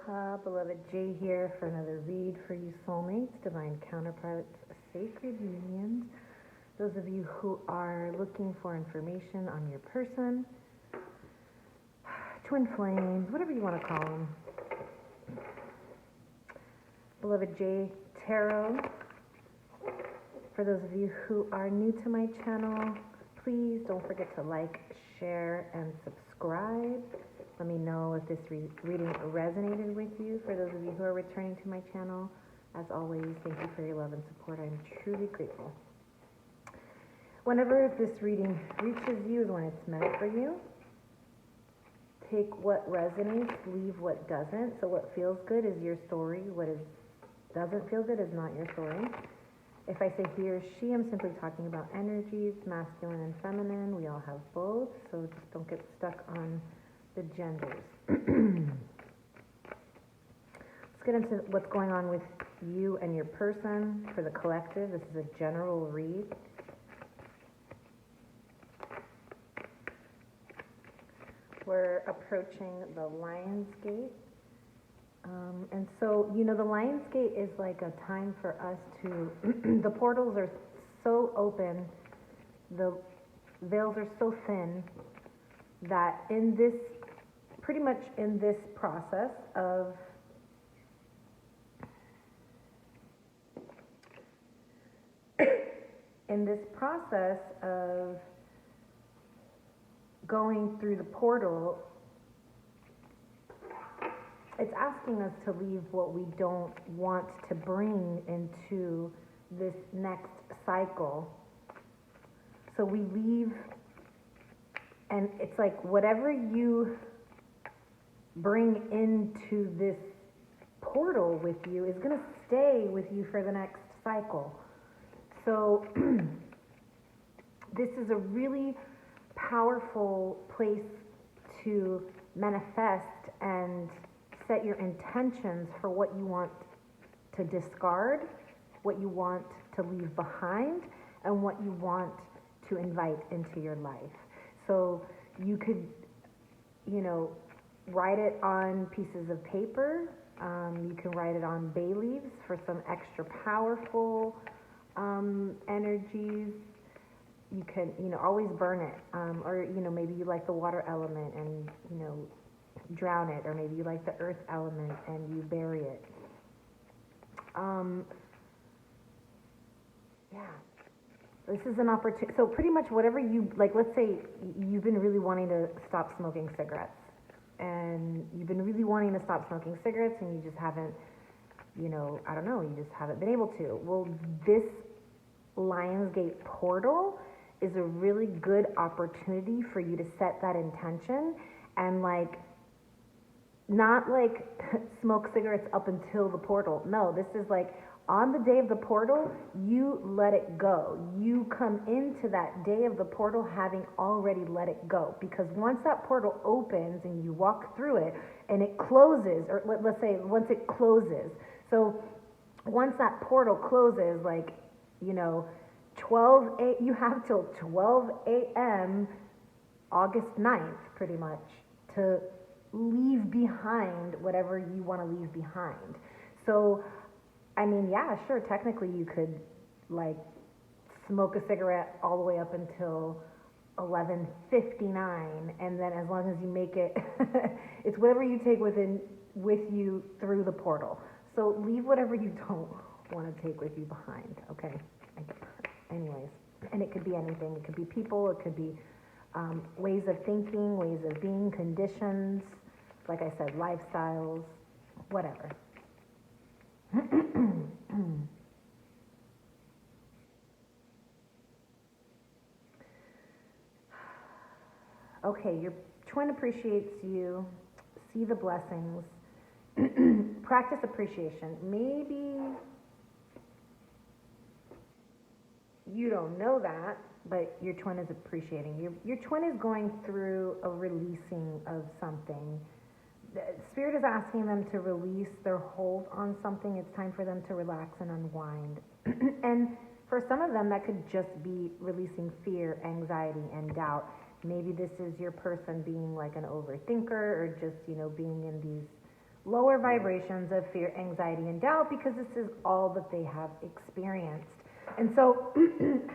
Aloha, beloved Jay here for another read for you soulmates, divine counterparts, sacred unions. Those of you who are looking for information on your person, twin flames, whatever you want to call them. Beloved Jay Tarot. For those of you who are new to my channel, please don't forget to like, share, and subscribe. Let me know if this reading resonated with you. For those of you who are returning to my channel, as always, thank you for your love and support. I'm truly grateful. Whenever this reading reaches you is when it's meant for you. Take what resonates, leave what doesn't. So what feels good is your story. What doesn't feel good is not your story. If I say he or she, I'm simply talking about energies, masculine and feminine. We all have both, so just don't get stuck on the genders. Let's get into what's going on with you and your person for the collective. This is a general read. We're approaching the Lion's Gate. And so, you know, the Lion's Gate is like a time for us to, the portals are so open, the veils are so thin, that in this, pretty much in this process of going through the portal, it's asking us to leave what we don't want to bring into this next cycle. So we leave, and it's like whatever you bring into this portal with you is going to stay with you for the next cycle. So this is a really powerful place to manifest and set your intentions for what you want to discard, what you want to leave behind, and what you want to invite into your life. So you could, you know, write it on pieces of paper. You can write it on bay leaves for some extra powerful energies. You can, you know, always burn it. Or, you know, maybe you like the water element and, you know, drown it. Or maybe you like the earth element and you bury it. Yeah. This is an opportunity. So pretty much whatever you, like, let's say you've been really wanting to stop smoking cigarettes. And you've been really wanting to stop smoking cigarettes and you just haven't, you know, I don't know, you just haven't been able to. Well, this Lionsgate portal is a really good opportunity for you to set that intention and, like, not like smoke cigarettes up until the portal. No, this is like on the day of the portal, you let it go. You come into that day of the portal having already let it go. Because once that portal opens and you walk through it and it closes, or let's say once it closes. So once that portal closes, like, you know, you have till 12 a.m. August 9th, pretty much, to leave behind whatever you want to leave behind. So, I mean, yeah, sure, technically you could, like, smoke a cigarette all the way up until 11:59, and then as long as you make it, it's whatever you take with you through the portal. So leave whatever you don't want to take with you behind, okay? Anyways, and it could be anything. It could be people, it could be ways of thinking, ways of being, conditions, like I said, lifestyles, whatever. Okay, your twin appreciates you. See the blessings. Practice appreciation. Maybe you don't know that, but your twin is appreciating you. Your twin is going through a releasing of something. The Spirit is asking them to release their hold on something. It's time for them to relax and unwind. And for some of them, that could just be releasing fear, anxiety, and doubt. Maybe this is your person being like an overthinker, or just, you know, being in these lower vibrations of fear, anxiety, and doubt, because this is all that they have experienced. And so,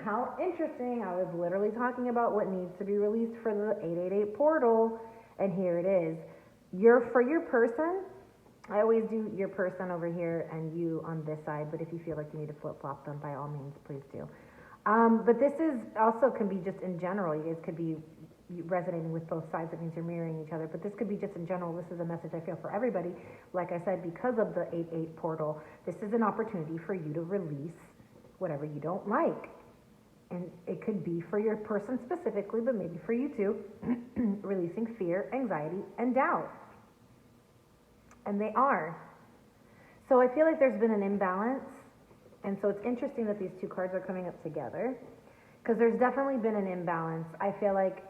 how interesting, I was literally talking about what needs to be released for the 888 portal, and here it is. For your person, I always do your person over here and you on this side, but if you feel like you need to flip-flop them, by all means, please do. But this is also can be just in general. You guys could be resonating with both sides. That means you're mirroring each other. But this could be just in general. This is a message I feel for everybody. Like I said, because of the 8-8 portal, this is an opportunity for you to release whatever you don't like. And it could be for your person specifically, but maybe for you too, releasing fear, anxiety, and doubt. And they are. So I feel like there's been an imbalance. And so it's interesting that these two cards are coming up together, because there's definitely been an imbalance. I feel like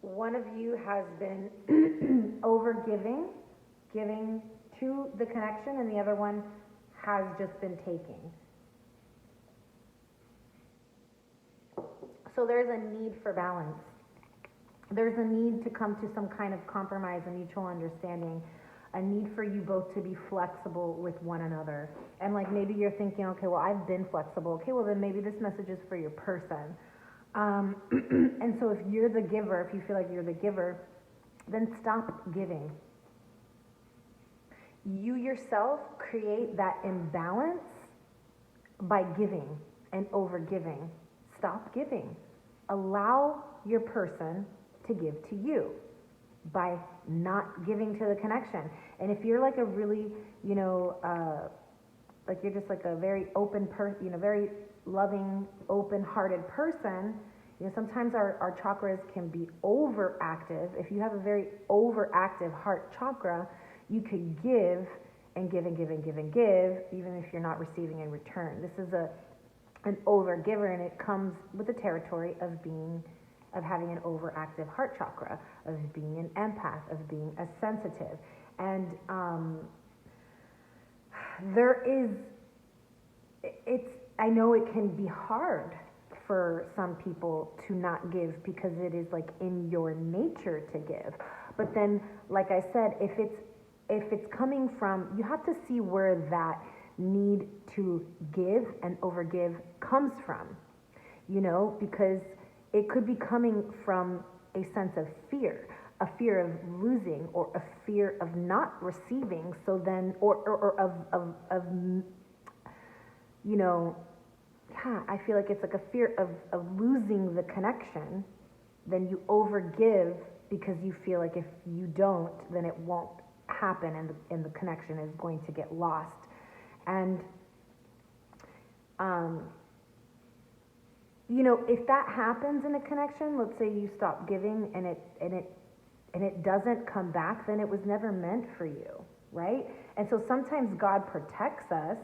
one of you has been over-giving, giving to the connection, and the other one has just been taking. So there's a need for balance. There's a need to come to some kind of compromise and mutual understanding, a need for you both to be flexible with one another. And like maybe you're thinking, okay, well, I've been flexible. Okay, well, then maybe this message is for your person. And so if you're the giver, if you feel like you're the giver, then stop giving. You yourself create that imbalance by giving and over giving. Stop giving. Allow your person to give to you by not giving to the connection. And if you're like a really, like you're just like a very open person, very loving, open-hearted person, sometimes our chakras can be overactive. If you have a very overactive heart chakra, you could give and give and give and give and give, even if you're not receiving in return. This is an over giver, and it comes with the territory of having an overactive heart chakra, of being an empath, of being a sensitive. And I know it can be hard for some people to not give because it is like in your nature to give. But then, like I said, if it's coming from, you have to see where that need to give and overgive comes from, because it could be coming from a sense of fear, a fear of losing, or a fear of not receiving. So then, I feel like it's like a fear of losing the connection. Then you overgive because you feel like if you don't, then it won't happen, and the connection is going to get lost. And if that happens in a connection, let's say you stop giving and it doesn't come back, then it was never meant for you, right? And so sometimes God protects us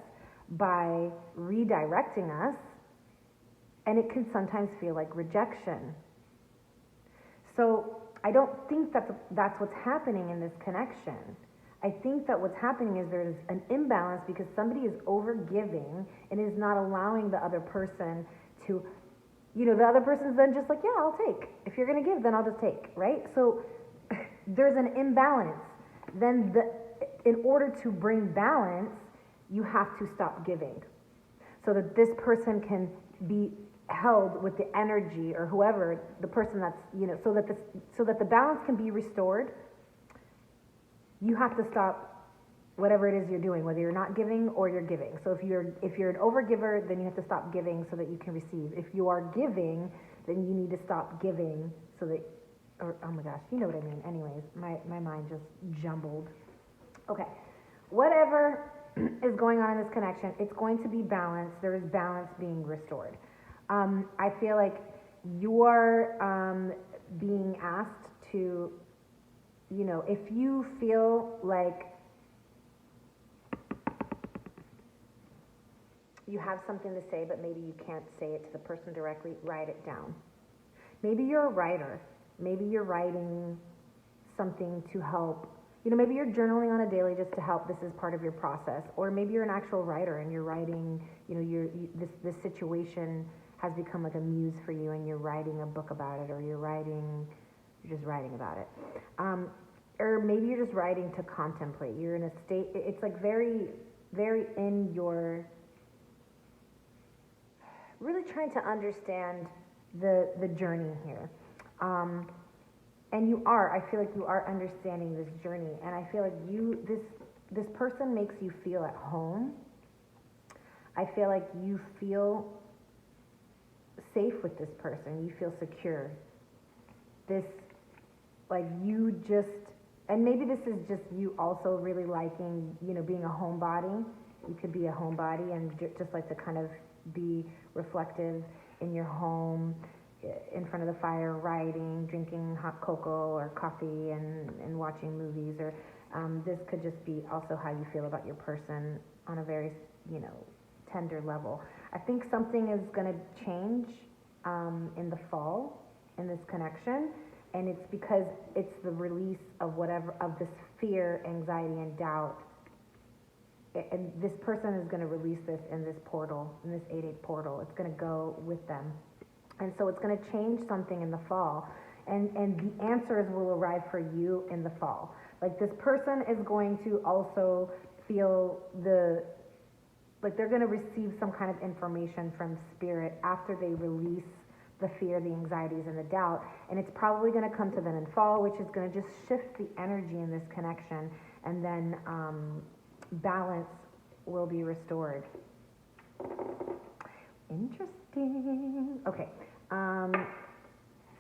by redirecting us, and it can sometimes feel like rejection. So I don't think that's what's happening in this connection. I think that what's happening is there's an imbalance because somebody is over-giving and is not allowing the other person to, the other person's then just like, yeah, I'll take. If you're going to give, then I'll just take, right? So there's an imbalance. Then in order to bring balance, you have to stop giving so that this person can be held with the energy, or whoever, the person that's, so that the balance can be restored. You have to stop whatever it is you're doing, whether you're not giving or you're giving. So if you're an overgiver, then you have to stop giving so that you can receive. If you are giving, then you need to stop giving so that, oh my gosh, you know what I mean. Anyways, my mind just jumbled. Okay, whatever is going on in this connection, it's going to be balanced. There is balance being restored. I feel like you're being asked to, if you feel like you have something to say, but maybe you can't say it to the person directly, write it down. Maybe you're a writer. Maybe you're writing something to help. Maybe you're journaling on a daily just to help. This is part of your process. Or maybe you're an actual writer and you're writing, this situation has become like a muse for you and you're writing a book about it, or you're just writing about it. or maybe you're just writing to contemplate. You're in a state, it's like very, very in your, really trying to understand the journey here. And you are, I feel like you are understanding this journey, and I feel like this person makes you feel at home. I feel like you feel safe with this person. You feel secure. This, like you just, and maybe this is just you also really liking, being a homebody. You could be a homebody and just like to kind of be reflective in your home, in front of the fire, writing, drinking hot cocoa or coffee, and watching movies. Or this could just be also how you feel about your person on a very, tender level. I think something is going to change in the fall in this connection, and it's because it's the release of this fear, anxiety, and doubt. And this person is going to release this in this portal, in this 8/8 portal. It's going to go with them. And so it's going to change something in the fall. And the answers will arrive for you in the fall. Like this person is going to also feel like they're going to receive some kind of information from spirit after they release the fear, the anxieties, and the doubt. And it's probably going to come to them in fall, which is going to just shift the energy in this connection. And then balance will be restored. Interesting. Okay.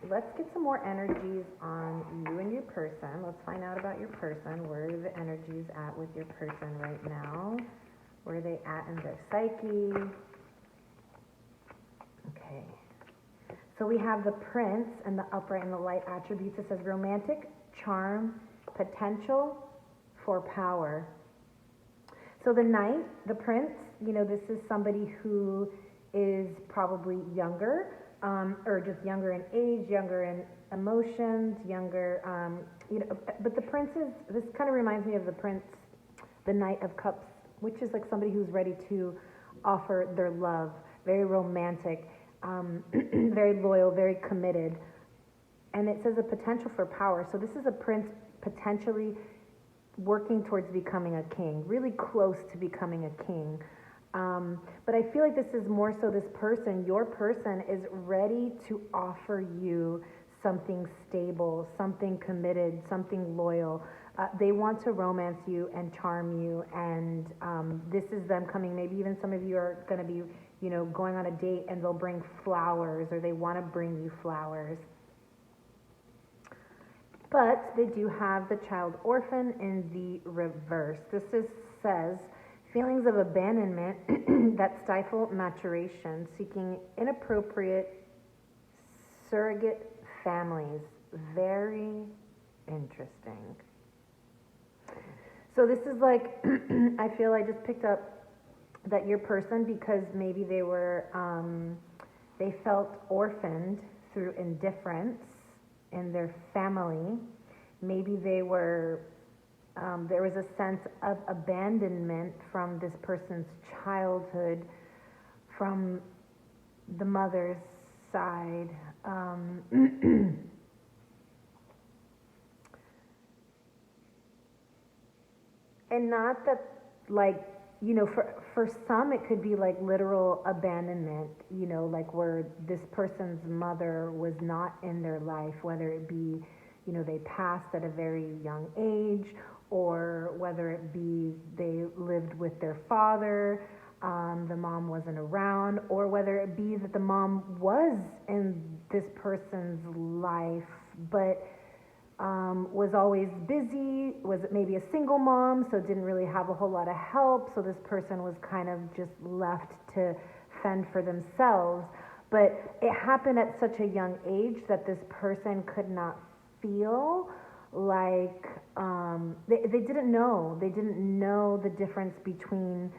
Let's get some more energies on you and your person. Let's find out about your person. Where are the energies at with your person right now? Where are they at in their psyche? Okay. So we have the Prince and the upright and the light attributes. It says romantic, charm, potential for power. So the Knight, the Prince, this is somebody who is probably younger, or just younger in age, younger in emotions, younger, but the Prince this kind of reminds me of the Prince, the Knight of Cups, which is like somebody who's ready to offer their love, very romantic, very loyal, very committed. And it says a potential for power. So this is a prince potentially working towards becoming a king, really close to becoming a king. But I feel like this is more so this person, your person is ready to offer you something stable, something committed, something loyal. They want to romance you and charm you, and this is them coming. Maybe even some of you are going to be, going on a date, and they'll bring flowers, or they want to bring you flowers. But they do have the child orphan in the reverse. Says feelings of abandonment that stifle maturation, seeking inappropriate surrogate families. Very interesting. So this is like, I feel I just picked up that your person, because maybe they were, they felt orphaned through indifference in their family. Maybe they were, there was a sense of abandonment from this person's childhood, from the mother's side. And not that, like, for some it could be like literal abandonment, like where this person's mother was not in their life, whether it be, they passed at a very young age, or whether it be they lived with their father, the mom wasn't around, or whether it be that the mom was in this person's life, but was always busy, was maybe a single mom, so didn't really have a whole lot of help, so this person was kind of just left to fend for themselves. But it happened at such a young age that this person could not feel like, they didn't know the difference between,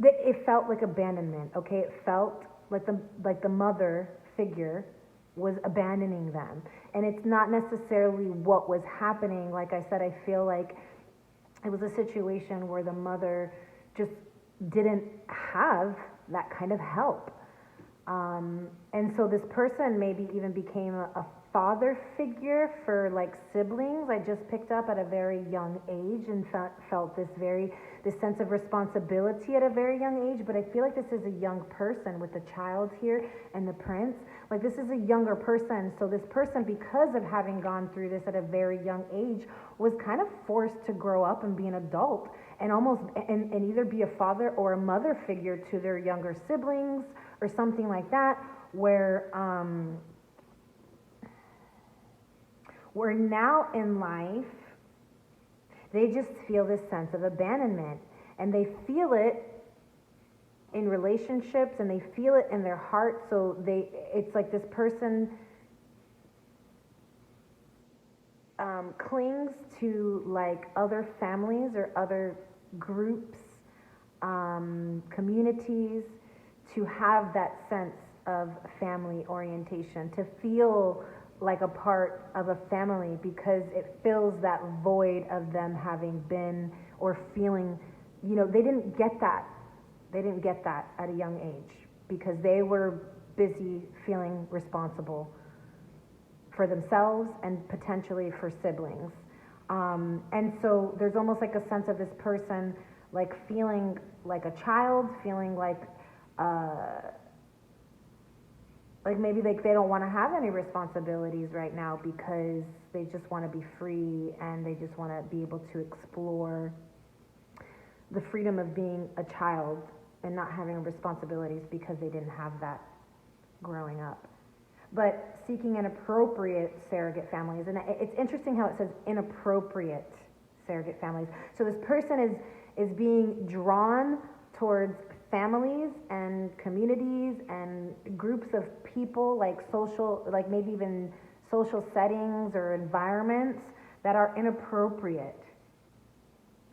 it felt like abandonment, okay? It felt like the mother figure was abandoning them. And it's not necessarily what was happening. Like I said, I feel like it was a situation where the mother just didn't have that kind of help. And so this person maybe even became a father figure for like siblings. I just picked up at a very young age and felt this sense of responsibility at a very young age. But I feel like this is a young person with the child here and the prince. Like this is a younger person. So this person, because of having gone through this at a very young age, was kind of forced to grow up and be an adult and almost and either be a father or a mother figure to their younger siblings or something like that, where now in life they just feel this sense of abandonment, and they feel it in relationships and they feel it in their heart. So it's like this person clings to like other families or other groups, communities, to have that sense of family orientation, to feel like a part of a family, because it fills that void of them having been or feeling, they didn't get that. They didn't get that at a young age because they were busy feeling responsible for themselves and potentially for siblings. And so there's almost like a sense of this person like feeling like a child, feeling like maybe like they don't want to have any responsibilities right now because they just want to be free and they just want to be able to explore the freedom of being a child and not having responsibilities because they didn't have that growing up. But seeking an appropriate surrogate families, and it's interesting how it says inappropriate surrogate families. So this person is being drawn towards families and communities and groups of people, like social, like maybe even social settings or environments that are inappropriate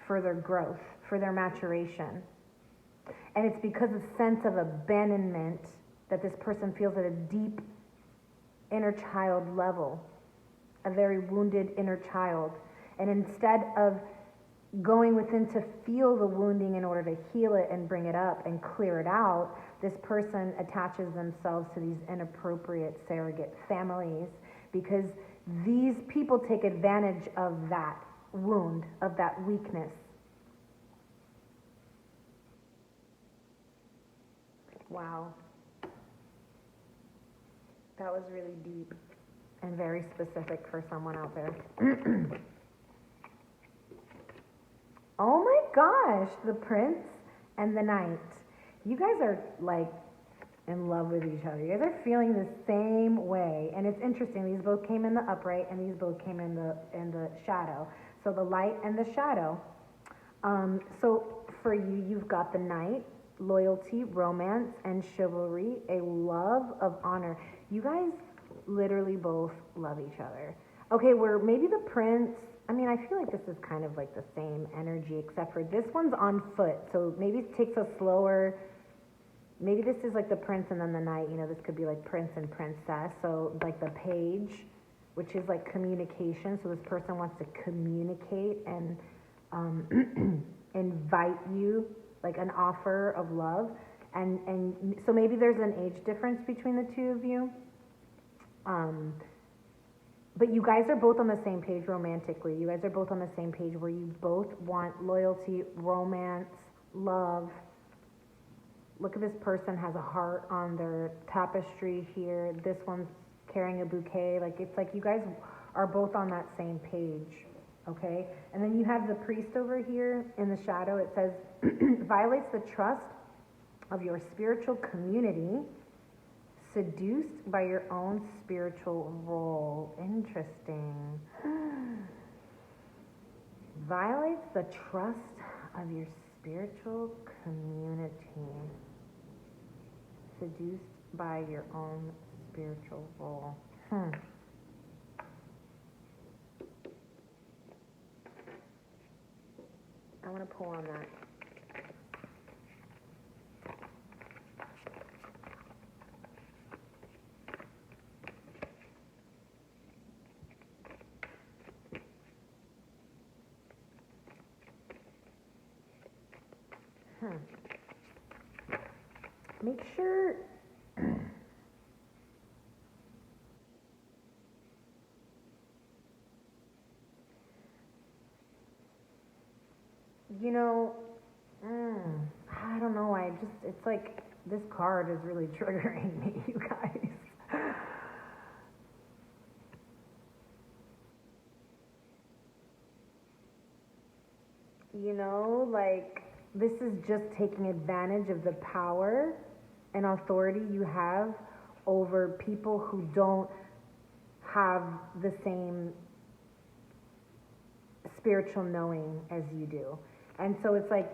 for their growth, for their maturation. And it's because of sense of abandonment that this person feels at a deep inner child level, a very wounded inner child. And instead of going within to feel the wounding in order to heal it and bring it up and clear it out, this person attaches themselves to these inappropriate surrogate families because these people take advantage of that wound, of that weakness. Wow. That was really deep and very specific for someone out there. Oh my gosh, the prince and the knight. You guys are like in love with each other. You guys are feeling the same way. And it's interesting, these both came in the upright and these both came in the shadow. So the light and the shadow. So for you, you've got the knight, loyalty, romance, and chivalry, a love of honor. You guys literally both love each other. Okay, where maybe the prince, I mean, I feel like this is kind of like the same energy, except for this one's on foot. So maybe it takes a slower, maybe this is like the prince and then the knight, this could be like prince and princess. So like the page, which is like communication. So this person wants to communicate and invite you, like an offer of love. And so maybe there's an age difference between the two of you. But you guys are both on the same page romantically. You guys are both on the same page where you both want loyalty, romance, love. Look at this person has a heart on their tapestry here. This one's carrying a bouquet. Like it's like you guys are both on that same page, okay? And then you have the priest over here in the shadow. It says, violates the trust of your spiritual community, seduced by your own spiritual role. Interesting. Violates the trust of your spiritual community, seduced by your own spiritual role. I want to pull on that. Make sure you know, I don't know. It's like this card is really triggering me, you guys. You know, like, this is just taking advantage of the power and authority you have over people who don't have the same spiritual knowing as you do. And so it's like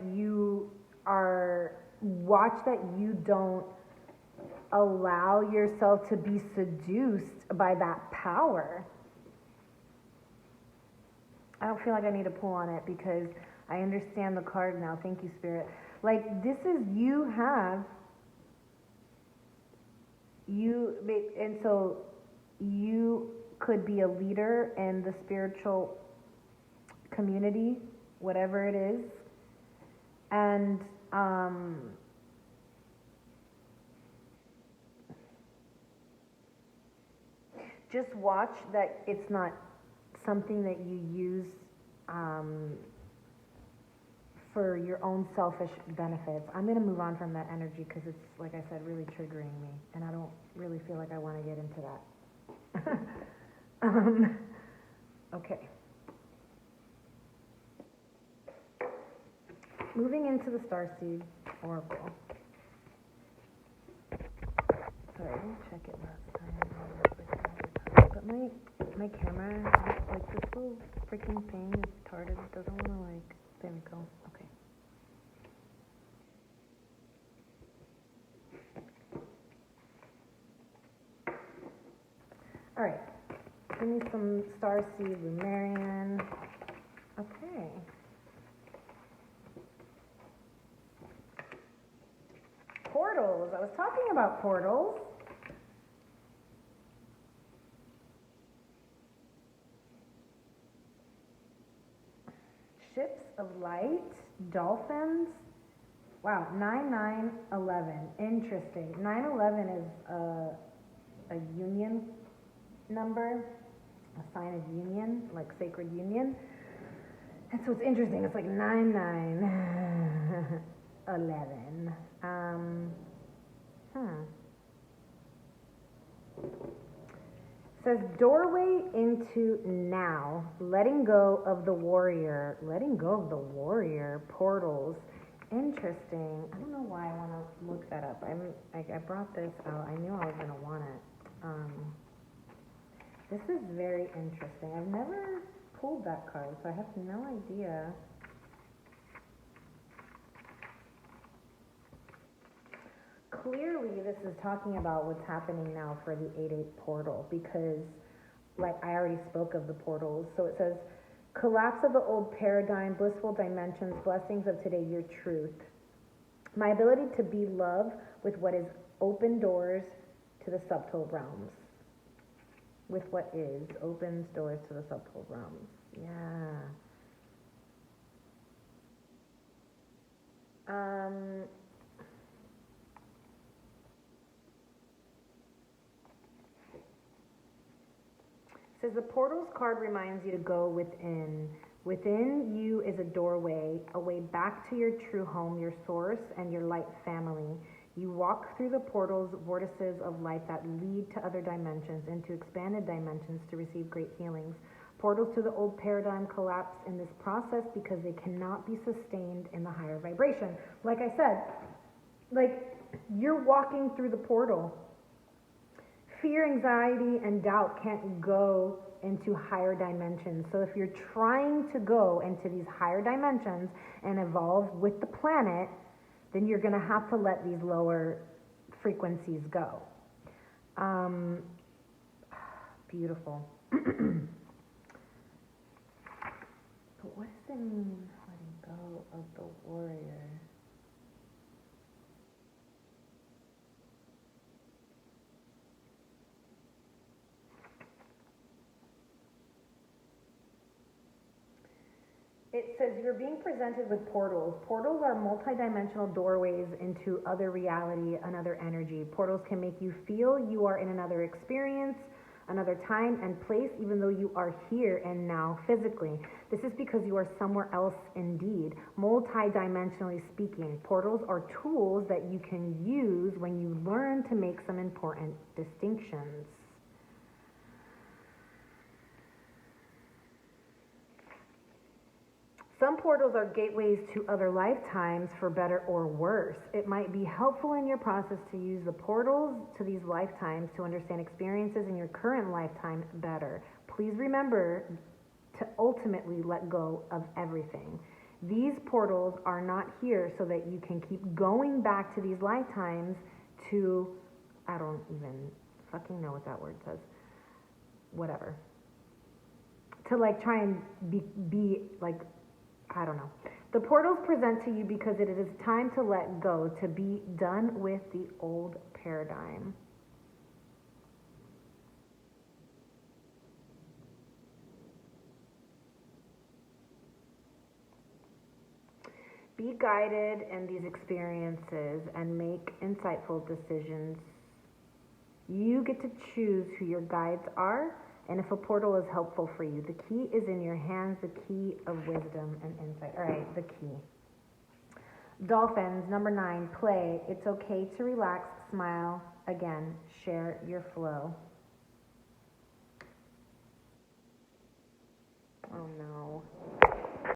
watch that you don't allow yourself to be seduced by that power. I don't feel like I need to pull on it because I understand the card now. Thank you, Spirit. Like, this is and so you could be a leader in the spiritual community, whatever it is, and just watch that it's not something that you use for your own selfish benefits. I'm going to move on from that energy because it's, like I said, really triggering me, and I don't really feel like I want to get into that. Okay. Moving into the Starseed Oracle. Sorry, I didn't check it last time. But my camera, like this little freaking thing is retarded. It doesn't want to like, there we go. Okay. All right. Give me some Starseed, Lumerian. Okay. Portals. I was talking about portals. Ships of light, dolphins. Wow, 9911. Interesting. 911 is a union number, a sign of union, like sacred union. And so it's interesting. It's like 9911. Says doorway into now, letting go of the warrior, portals. Interesting. I don't know why I want to look that up. I brought this out. I knew I was gonna want it. This is very interesting. I've never pulled that card, so I have no idea. Clearly, this is talking about what's happening now for the 8-8 portal because, like, I already spoke of the portals. So it says, collapse of the old paradigm, blissful dimensions, blessings of today, your truth. My ability to be love with what is open doors to the subtle realms. With what is opens doors to the subtle realms. Yeah. Says the portals card reminds you to go within. Within you is a doorway, a way back to your true home, your source, and your light family. You walk through the portals, vortices of light that lead to other dimensions, into expanded dimensions to receive great healings. Portals to the old paradigm collapse in this process because they cannot be sustained in the higher vibration. Like I said, like you're walking through the portal. Fear, anxiety, and doubt can't go into higher dimensions. So if you're trying to go into these higher dimensions and evolve with the planet, then you're going to have to let these lower frequencies go. Beautiful. But what does it mean, letting go of the warrior? It says you're being presented with portals. Portals are multidimensional doorways into other reality, another energy. Portals can make you feel you are in another experience, another time and place, even though you are here and now physically. This is because you are somewhere else indeed. Multi-dimensionally speaking, portals are tools that you can use when you learn to make some important distinctions. Some portals are gateways to other lifetimes for better or worse. It might be helpful in your process to use the portals to these lifetimes to understand experiences in your current lifetime better. Please remember to ultimately let go of everything. These portals are not here so that you can keep going back to these lifetimes to, I don't even fucking know what that word says. Whatever. To like try and be like, I don't know. The portals present to you because it is time to let go, to be done with the old paradigm. Be guided in these experiences and make insightful decisions. You get to choose who your guides are and if a portal is helpful for you. The key is in your hands, the key of wisdom and insight. All right, the key. Dolphins, number 9, play. It's okay to relax, smile. Again, share your flow. Oh no.